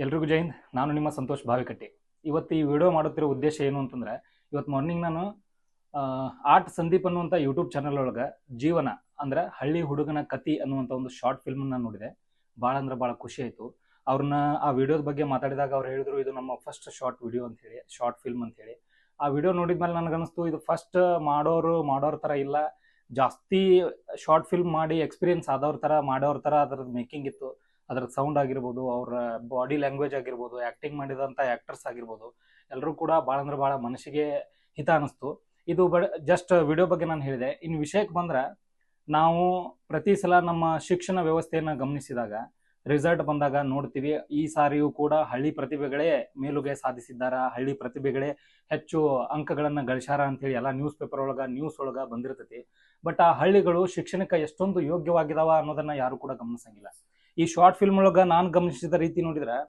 ಎಲ್ರಿಗೂ ಜೈ ಹಿಂದ್. ನಾನು ನಿಮ್ಮ ಸಂತೋಷ್ ಭಾವಿಕಟ್ಟಿ. ಇವತ್ತು ಈ ವಿಡಿಯೋ ಮಾಡುತ್ತಿರೋ ಉದ್ದೇಶ ಏನು ಅಂತಂದ್ರೆ, ಇವತ್ತು ಮಾರ್ನಿಂಗ್ ನಾನು ಆರ್ಟ್ ಸಂದೀಪ್ ಅನ್ನುವಂಥ ಯೂಟ್ಯೂಬ್ ಚಾನಲ್ ಒಳಗೆ ಜೀವನ ಅಂದ್ರೆ ಹಳ್ಳಿ ಹುಡುಗನ ಕತಿ ಅನ್ನುವಂಥ ಒಂದು ಶಾರ್ಟ್ ಫಿಲ್ಮ್ ನಾನು ನೋಡಿದೆ. ಭಾಳ ಅಂದ್ರೆ ಭಾಳ ಖುಷಿ ಆಯಿತು. ಅವ್ರನ್ನ ಆ ವಿಡಿಯೋದ ಬಗ್ಗೆ ಮಾತಾಡಿದಾಗ ಅವ್ರು ಹೇಳಿದ್ರು, ಇದು ನಮ್ಮ ಫಸ್ಟ್ ಶಾರ್ಟ್ ವಿಡಿಯೋ ಅಂತ ಹೇಳಿ, ಶಾರ್ಟ್ ಫಿಲ್ಮ್ ಅಂತ ಹೇಳಿ. ಆ ವಿಡಿಯೋ ನೋಡಿದ್ಮೇಲೆ ನನಗನ್ನಿಸ್ತು, ಇದು ಫಸ್ಟ್ ಮಾಡೋರ ಥರ ಇಲ್ಲ, ಜಾಸ್ತಿ ಶಾರ್ಟ್ ಫಿಲ್ಮ್ ಮಾಡಿ ಎಕ್ಸ್ಪೀರಿಯನ್ಸ್ ಆದವ್ರ ಥರ ಮಾಡೋರ ಥರ ಅದ್ರದ್ದು ಮೇಕಿಂಗ್ ಇತ್ತು. ಅದರ ಸೌಂಡ್ ಆಗಿರ್ಬೋದು, ಅವ್ರ ಬಾಡಿ ಲ್ಯಾಂಗ್ವೇಜ್ ಆಗಿರ್ಬೋದು, ಆ್ಯಕ್ಟಿಂಗ್ ಮಾಡಿದಂಥ ಆ್ಯಕ್ಟರ್ಸ್ ಆಗಿರ್ಬೋದು, ಎಲ್ಲರೂ ಕೂಡ ಭಾಳ ಅಂದ್ರೆ ಭಾಳ ಮನಸ್ಸಿಗೆ ಹಿತ ಅನ್ನಿಸ್ತು. ಇದು ಜಸ್ಟ್ ವಿಡಿಯೋ ಬಗ್ಗೆ ನಾನು ಹೇಳಿದೆ. ಇನ್ನು ವಿಷಯಕ್ಕೆ ಬಂದ್ರೆ, ನಾವು ಪ್ರತಿ ಸಲ ನಮ್ಮ ಶಿಕ್ಷಣ ವ್ಯವಸ್ಥೆಯನ್ನು ಗಮನಿಸಿದಾಗ ರಿಸಲ್ಟ್ ಬಂದಾಗ ನೋಡ್ತೀವಿ, ಈ ಸಾರಿಯೂ ಕೂಡ ಹಳ್ಳಿ ಪ್ರತಿಭೆಗಳೇ ಮೇಲುಗೈ ಸಾಧಿಸಿದ್ದಾರ, ಹಳ್ಳಿ ಪ್ರತಿಭೆಗಳೇ ಹೆಚ್ಚು ಅಂಕಗಳನ್ನು ಗಳಿಸ್ಯಾರ ಅಂತೇಳಿ ಎಲ್ಲ ನ್ಯೂಸ್ ಪೇಪರ್ ನ್ಯೂಸ್ ಒಳಗೆ ಬಂದಿರ್ತೈತಿ. ಬಟ್ ಆ ಹಳ್ಳಿಗಳು ಶಿಕ್ಷಣಕ್ಕೆ ಎಷ್ಟೊಂದು ಯೋಗ್ಯವಾಗಿದಾವ ಅನ್ನೋದನ್ನ ಯಾರು ಕೂಡ ಗಮನಿಸಂಗಿಲ್ಲ. ಈ ಶಾರ್ಟ್ ಫಿಲ್ಮ್ ಒಳಗೆ ನಾನು ಗಮನಿಸಿದ ರೀತಿ ನೋಡಿದ್ರೆ,